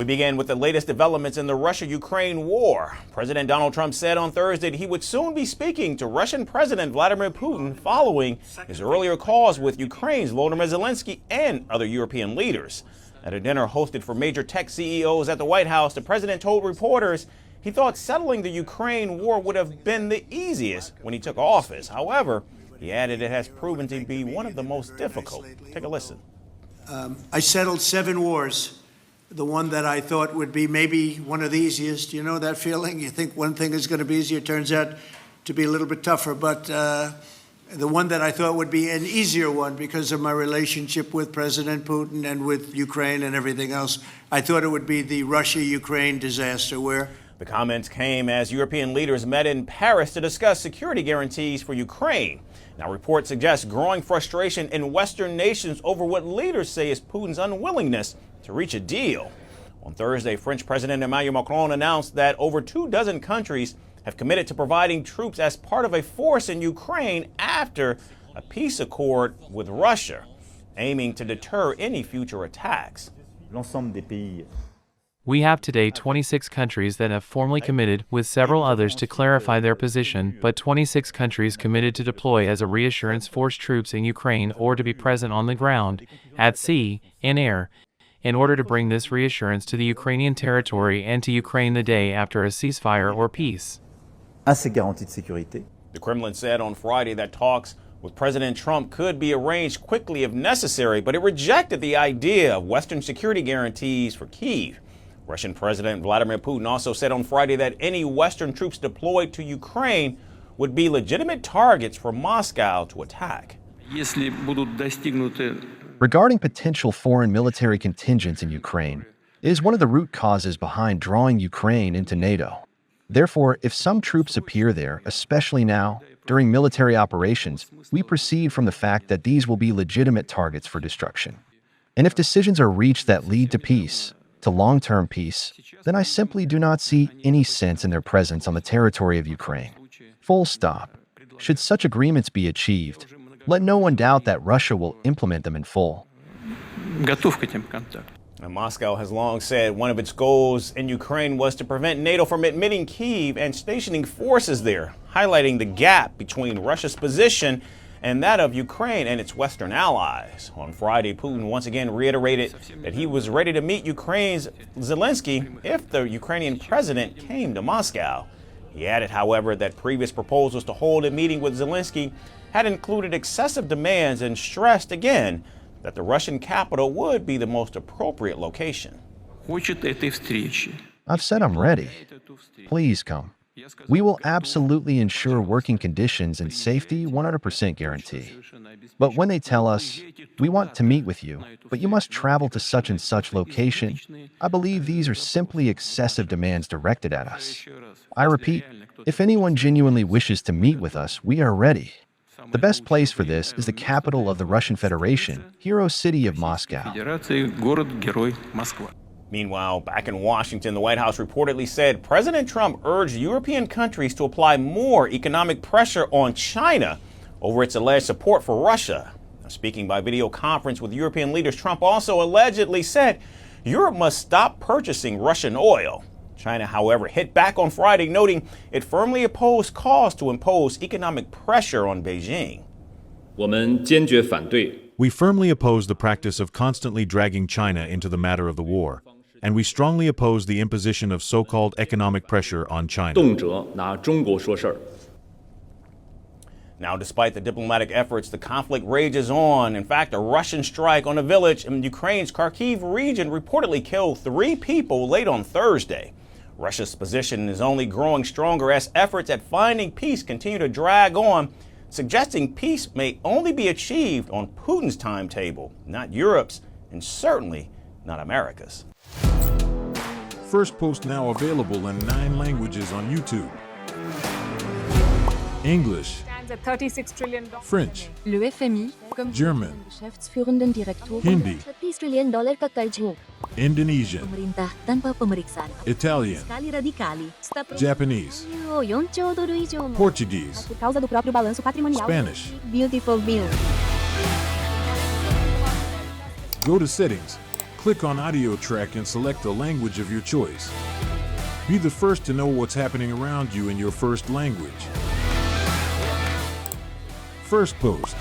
begin with the latest developments in the Russia-Ukraine war. President Donald Trump said on Thursday that he would soon be speaking to Russian President Vladimir Putin following his earlier calls with Ukraine's Volodymyr Zelensky and other European leaders. At a dinner hosted for major tech CEOs at the White House, the president told reporters he thought settling the Ukraine war would have been the easiest when he took office. However, he added it has proven to be one of the most difficult. Take a listen. I settled 7 wars. The one that I thought would be maybe one of the easiest. You know that feeling? You think one thing is going to be easier, turns out to be a little bit tougher. But the one that I thought would be an easier one because of my relationship with President Putin and with Ukraine and everything else, I thought it would be the Russia-Ukraine disaster where... The comments came as European leaders met in Paris to discuss security guarantees for Ukraine. Now, reports suggest growing frustration in Western nations over what leaders say is Putin's unwillingness to reach a deal. On Thursday, French President Emmanuel Macron announced that over 24 countries have committed to providing troops as part of a force in Ukraine after a peace accord with Russia, aiming to deter any future attacks. We have today 26 countries that have formally committed, with several others to clarify their position, but 26 countries committed to deploy as a reassurance force troops in Ukraine or to be present on the ground, at sea, in air, in order to bring this reassurance to the Ukrainian territory and to Ukraine the day after a ceasefire or peace. The Kremlin said on Friday that talks with President Trump could be arranged quickly if necessary, but it rejected the idea of Western security guarantees for Kyiv. Russian President Vladimir Putin also said on Friday that any Western troops deployed to Ukraine would be legitimate targets for Moscow to attack. Regarding potential foreign military contingents in Ukraine, it is one of the root causes behind drawing Ukraine into NATO. Therefore, if some troops appear there, especially now, during military operations, we proceed from the fact that these will be legitimate targets for destruction. And if decisions are reached that lead to peace, to long-term peace, then I simply do not see any sense in their presence on the territory of Ukraine. Full stop. Should such agreements be achieved, let no one doubt that Russia will implement them in full. And Moscow has long said one of its goals in Ukraine was to prevent NATO from admitting Kyiv and stationing forces there, highlighting the gap between Russia's position and that of Ukraine and its Western allies. On Friday, Putin once again reiterated that he was ready to meet Ukraine's Zelensky if the Ukrainian president came to Moscow. He added, however, that previous proposals to hold a meeting with Zelensky had included excessive demands and stressed again that the Russian capital would be the most appropriate location. I've said I'm ready. Please come. We will absolutely ensure working conditions and safety 100% guarantee. But when they tell us, we want to meet with you, but you must travel to such and such location, I believe these are simply excessive demands directed at us. I repeat, if anyone genuinely wishes to meet with us, we are ready. The best place for this is the capital of the Russian Federation, hero city of Moscow. Meanwhile, back in Washington, the White House reportedly said President Trump urged European countries to apply more economic pressure on China over its alleged support for Russia. Now, speaking by video conference with European leaders, Trump also allegedly said Europe must stop purchasing Russian oil. China, however, hit back on Friday, noting it firmly opposed calls to impose economic pressure on Beijing. We firmly oppose the practice of constantly dragging China into the matter of the war, and we strongly oppose the imposition of so-called economic pressure on China. Now, despite the diplomatic efforts, the conflict rages on. In fact, a Russian strike on a village in Ukraine's Kyiv region reportedly killed 3 people late on Thursday. Russia's position is only growing stronger as efforts at finding peace continue to drag on, suggesting peace may only be achieved on Putin's timetable, not Europe's, and certainly not America's. Firstpost now available in 9 languages on YouTube. English, at $36 trillion. French, Le FMI, comme German, Geschäftsführenden Direktor, Hindi, $30 trillion kakaljo. Indonesian, Pemerintah tanpa pemeriksaan. Italian, Sekali radikali. Japanese, $1 Portuguese, por causa do próprio balanço patrimonial. Spanish. Beautiful bill. Go to Settings, Click on Audio Track and select the language of your choice. Be the first to know what's happening around you in your first language. Firstpost.